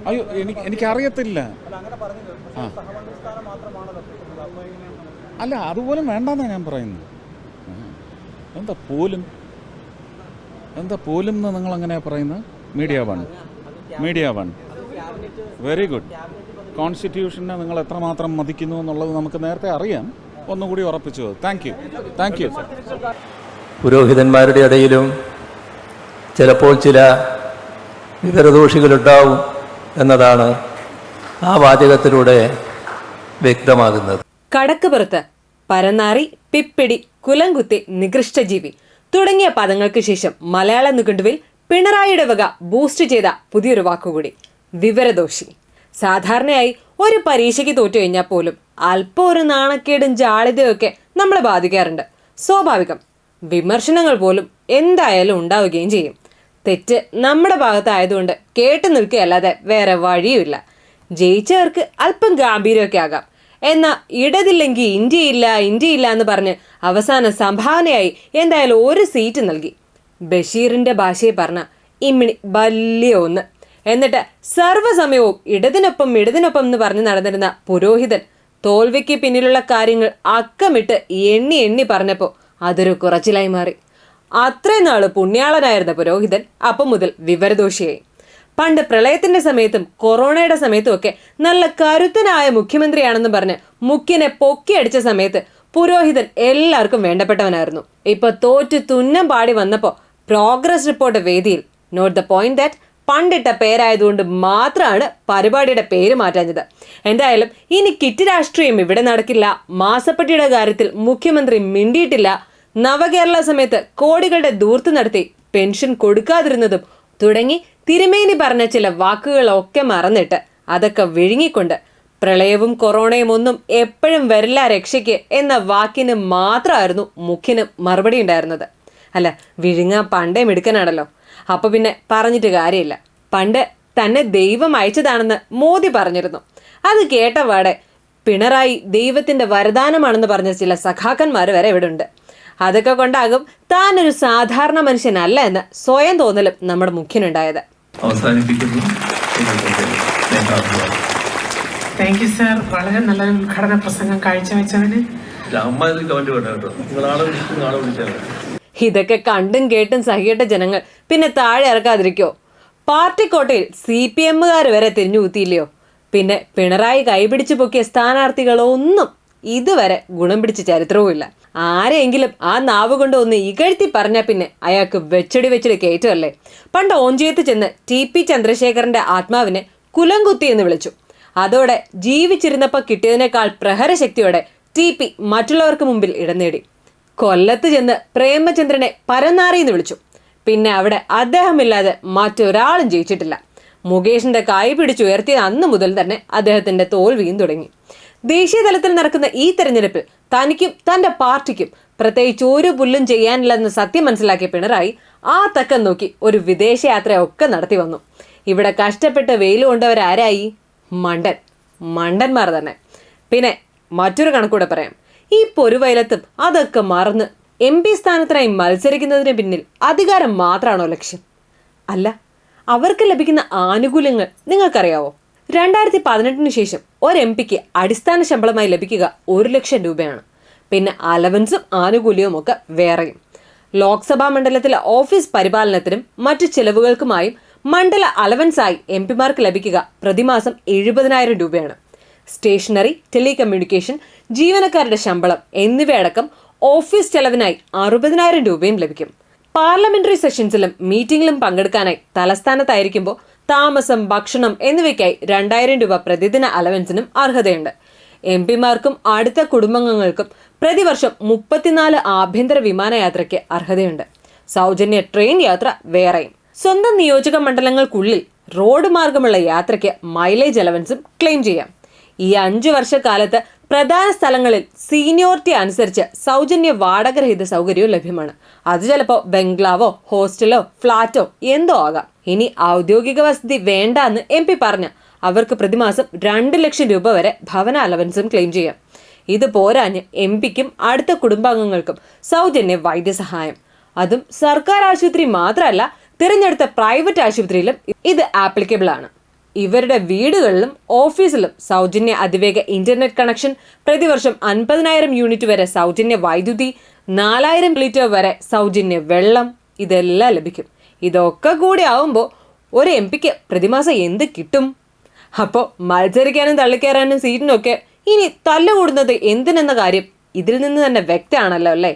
അയ്യോ, എനിക്കറിയത്തില്ല. ആ അല്ല, അതുപോലും വേണ്ടെന്നാണ് ഞാൻ പറയുന്നത്. എന്താ പോലും എന്ന് നിങ്ങളെങ്ങനെയാണ് പറയുന്നത്? Media one very good. കോൺസ്റ്റിറ്റ്യൂഷനെ നിങ്ങൾ എത്രമാത്രം മതിക്കുന്നു എന്നുള്ളത് നമുക്ക് നേരത്തെ അറിയാം. ഒന്നുകൂടി ഉറപ്പിച്ചു. Thank you. പുരോഹിതന്മാരുടെ ഇടയിലും ചിലപ്പോൾ ചില വിവരദോഷികളുണ്ടാവും എന്നതാണ് ആ വാചകത്തിലൂടെ വ്യക്തമാകുന്നത്. കടക്കുപുറത്ത്, പരനാറി, പിപ്പിടി, കുലംകുത്തി, നികൃഷ്ടജീവി തുടങ്ങിയ പദങ്ങൾക്ക് ശേഷം മലയാള നിഘണ്ടുവിൽ പിണറായിയുടെ വക ബൂസ്റ്റ് ചെയ്ത പുതിയൊരു വാക്കുകൂടി, വിവരദോഷി. സാധാരണയായി ഒരു പരീക്ഷയ്ക്ക് തോറ്റു കഴിഞ്ഞാൽ പോലും അല്പം ഒരു നാണക്കേടും ജാളിതയൊക്കെ നമ്മളെ ബാധിക്കാറുണ്ട്. സ്വാഭാവികം. വിമർശനങ്ങൾ പോലും എന്തായാലും ഉണ്ടാവുകയും ചെയ്യും. തെറ്റ് നമ്മുടെ ഭാഗത്തായതുകൊണ്ട് കേട്ടു നിൽക്കുകയല്ലാതെ വേറെ വഴിയുമില്ല. ജയിച്ചവർക്ക് അല്പം ഗാംഭീര്യമൊക്കെ ആകാം. എന്നാൽ ഇടതില്ലെങ്കിൽ ഇന്ത്യയില്ല എന്ന് പറഞ്ഞ് അവസാന സംഭാവനയായി എന്തായാലും ഒരു സീറ്റ് നൽകി. ബഷീറിന്റെ ഭാഷയെ പറഞ്ഞ ഇമ്മിണി വലിയ ഒന്ന്. എന്നിട്ട് സർവ്വസമയവും ഇടതിനൊപ്പം എന്ന് പറഞ്ഞ് നടന്നിരുന്ന പുരോഹിതൻ തോൽവിക്ക് പിന്നിലുള്ള കാര്യങ്ങൾ അക്കമിട്ട് എണ്ണി പറഞ്ഞപ്പോൾ അതൊരു കുറച്ചിലായി മാറി. അത്രയും നാള് പുണ്യാളനായിരുന്ന പുരോഹിതൻ അപ്പം മുതൽ വിവരദോഷിയായി. പണ്ട് പ്രളയത്തിന്റെ സമയത്തും കൊറോണയുടെ സമയത്തും ഒക്കെ നല്ല കരുത്തനായ മുഖ്യമന്ത്രിയാണെന്ന് പറഞ്ഞ് മുഖ്യനെ പൊക്കിയടിച്ച സമയത്ത് പുരോഹിതൻ എല്ലാവർക്കും വേണ്ടപ്പെട്ടവനായിരുന്നു. ഇപ്പൊ തോറ്റു തുന്നം പാടി വന്നപ്പോൾ പ്രോഗ്രസ് റിപ്പോർട്ട് വേദിയിൽ നോട്ട് ദ പോയിന്റ് ദാറ്റ് പണ്ടിട്ട പേരായതുകൊണ്ട് മാത്രമാണ് പരിപാടിയുടെ പേര് മാറ്റാഞ്ഞത്. എന്തായാലും ഇനി കിറ്റ് രാഷ്ട്രീയം ഇവിടെ നടക്കില്ല. മാസപ്പെട്ടിയുടെ കാര്യത്തിൽ മുഖ്യമന്ത്രി മിണ്ടിയിട്ടില്ല. നവകേരള സമയത്ത് കോടികളുടെ ദൂർത്ത് നടത്തി പെൻഷൻ കൊടുക്കാതിരുന്നതും തുടങ്ങി തിരുമേനി പറഞ്ഞ ചില വാക്കുകളൊക്കെ മറന്നിട്ട് അതൊക്കെ വിഴുങ്ങിക്കൊണ്ട് പ്രളയവും കൊറോണയും ഒന്നും എപ്പോഴും വരില്ല രക്ഷയ്ക്ക് എന്ന വാക്കിന് മാത്രമായിരുന്നു മുഖ്യന് മറുപടി ഉണ്ടായിരുന്നത്. അല്ല, വിഴുങ്ങാൻ പണ്ടേ മിടുക്കനാണല്ലോ. അപ്പൊ പിന്നെ പറഞ്ഞിട്ട് കാര്യമില്ല. പണ്ട് തന്നെ ദൈവം അയച്ചതാണെന്ന് മോദി പറഞ്ഞിരുന്നു. അത് കേട്ടപാടെ പിണറായി ദൈവത്തിന്റെ വരദാനമാണെന്ന് പറഞ്ഞ ചില സഖാക്കന്മാർ വരെ ഇവിടെ ഉണ്ട്. അതൊക്കെ കൊണ്ടാകും താനൊരു സാധാരണ മനുഷ്യനല്ല എന്ന് സ്വയം തോന്നലും നമ്മുടെ മുഖ്യനുണ്ടായത്. Thank you sir. വളരെ നല്ലൊരു ഉദ്ഘാടന പ്രസംഗം കാഴ്ചവെച്ചവന്. ഇതൊക്കെ കണ്ടും കേട്ടും സഹികെട്ട ജനങ്ങൾ പിന്നെ താഴെ ഇറക്കാതിരിക്കോ? പാർട്ടിക്കോട്ടയിൽ CPM-കാർ വരെ തിരിഞ്ഞു കൂത്തിയില്ലയോ? പിന്നെ പിണറായി കൈപിടിച്ചു പൊക്കിയ സ്ഥാനാർത്ഥികളൊന്നും ഇതുവരെ ഗുണം പിടിച്ച ചരിത്രവുമില്ല. ആരെങ്കിലും ആ നാവ് കൊണ്ട് ഒന്ന് ഇകഴ്ത്തി പറഞ്ഞാൽ പിന്നെ അയാൾക്ക് വെച്ചടി കയറ്റുമല്ലേ. പണ്ട് ഓഞ്ചിയത്ത് ചെന്ന് TP ചന്ദ്രശേഖരന്റെ ആത്മാവിനെ കുലംകുത്തി എന്ന് വിളിച്ചു. അതോടെ ജീവിച്ചിരുന്നപ്പോൾ കിട്ടിയതിനേക്കാൾ പ്രഹരശക്തിയോടെ TP മറ്റുള്ളവർക്ക് മുമ്പിൽ ഇടം നേടി. കൊല്ലത്ത് ചെന്ന് പ്രേമചന്ദ്രനെ പരനാറി എന്ന് വിളിച്ചു. പിന്നെ അവിടെ അദ്ദേഹമില്ലാതെ മറ്റൊരാളും ജയിച്ചിട്ടില്ല. മുകേഷിന്റെ കൈ പിടിച്ചുയർത്തിയ അന്ന് മുതൽ തന്നെ അദ്ദേഹത്തിന്റെ തോൽവിയും തുടങ്ങി. ദേശീയ തലത്തിൽ നടക്കുന്ന ഈ തെരഞ്ഞെടുപ്പിൽ തനിക്കും തന്റെ പാർട്ടിക്കും പ്രത്യേകിച്ച് ഒരു പുല്ലും ചെയ്യാനില്ലെന്ന് സത്യം മനസ്സിലാക്കിയ പിണറായി ആ തക്കം നോക്കി ഒരു വിദേശയാത്രയൊക്കെ നടത്തി വന്നു. ഇവിടെ കഷ്ടപ്പെട്ട് വെയിൽ കൊണ്ടവരാരായി? മണ്ടന്മാർ തന്നെ. പിന്നെ മറ്റൊരു കണക്കൂടെ പറയാം. ഈ പൊരുവയലത്തും അതൊക്കെ മറന്ന് MP സ്ഥാനത്തിനായി മത്സരിക്കുന്നതിന് പിന്നിൽ അധികാരം മാത്രമാണോ ലക്ഷ്യം? അല്ല, അവർക്ക് ലഭിക്കുന്ന ആനുകൂല്യങ്ങൾ നിങ്ങൾക്കറിയാവോ? 2018 ശേഷം ഒരു MP-ക്ക് അടിസ്ഥാന ശമ്പളമായി ലഭിക്കുക 1 ലക്ഷം രൂപയാണ്. പിന്നെ അലവൻസും ആനുകൂല്യവും ഒക്കെ വേറെയും. ലോക്സഭാ മണ്ഡലത്തിലെ ഓഫീസ് പരിപാലനത്തിനും മറ്റു ചെലവുകൾക്കുമായും മണ്ഡല അലവൻസായി MP-മാർക്ക് ലഭിക്കുക പ്രതിമാസം 70,000 രൂപയാണ്. സ്റ്റേഷനറി, ടെലികമ്മ്യൂണിക്കേഷൻ, ജീവനക്കാരുടെ ശമ്പളം എന്നിവയടക്കം ഓഫീസ് ചെലവിനായി 60,000 രൂപയും ലഭിക്കും. പാർലമെന്ററി സെഷൻസിലും മീറ്റിംഗിലും പങ്കെടുക്കാനായി തലസ്ഥാനത്തായിരിക്കുമ്പോൾ താമസം, ഭക്ഷണം എന്നിവയ്ക്കായി 2,000 രൂപ പ്രതിദിന അലവൻസിനും അർഹതയുണ്ട്. MP-മാർക്കും അടുത്ത കുടുംബാംഗങ്ങൾക്കും പ്രതിവർഷം 34 ആഭ്യന്തര വിമാനയാത്രയ്ക്ക് അർഹതയുണ്ട്. സൗജന്യ ട്രെയിൻ യാത്ര വേറെയും. സ്വന്തം നിയോജക മണ്ഡലങ്ങൾക്കുള്ളിൽ റോഡ് മാർഗമുള്ള യാത്രയ്ക്ക് മൈലേജ് അലവൻസും ക്ലെയിം ചെയ്യാം. ഈ 5 വർഷക്കാലത്ത് പ്രധാന സ്ഥലങ്ങളിൽ സീനിയോറിറ്റി അനുസരിച്ച് സൗജന്യ വാടകരഹിത സൗകര്യവും ലഭ്യമാണ്. അത് ചിലപ്പോൾ ബംഗ്ലാവോ ഹോസ്റ്റലോ ഫ്ലാറ്റോ എന്തോ ആകാം. ഇനി ഔദ്യോഗിക വസതി വേണ്ട എന്ന് MP പറഞ്ഞ അവർക്ക് പ്രതിമാസം 2 ലക്ഷം രൂപ വരെ ഭവന അലവൻസും ക്ലെയിം ചെയ്യാം. ഇത് പോരാഞ്ഞ് MP-ക്കും അടുത്ത കുടുംബാംഗങ്ങൾക്കും സൗജന്യ വൈദ്യസഹായം. അതും സർക്കാർ ആശുപത്രി മാത്രമല്ല, തിരഞ്ഞെടുത്ത പ്രൈവറ്റ് ആശുപത്രിയിലും ഇത് ആപ്ലിക്കബിൾ ആണ്. ഇവരുടെ വീടുകളിലും ഓഫീസിലും സൗജന്യ അതിവേഗ ഇന്റർനെറ്റ് കണക്ഷൻ, പ്രതിവർഷം 50,000 യൂണിറ്റ് വരെ സൗജന്യ വൈദ്യുതി, 4,000 ലിറ്റർ വരെ സൗജന്യ വെള്ളം, ഇതെല്ലാം ലഭിക്കും. ഇതൊക്കെ കൂടി ആവുമ്പോൾ ഒരു MP-ക്ക് പ്രതിമാസം എന്ത് കിട്ടും? അപ്പോൾ മത്സരിക്കാനും തള്ളിക്കയറാനും സീറ്റിനൊക്കെ ഇനി തല്ലുകൂടുന്നത് എന്തിനെന്ന കാര്യം ഇതിൽ നിന്ന് തന്നെ വ്യക്തമാണല്ലോ അല്ലേ?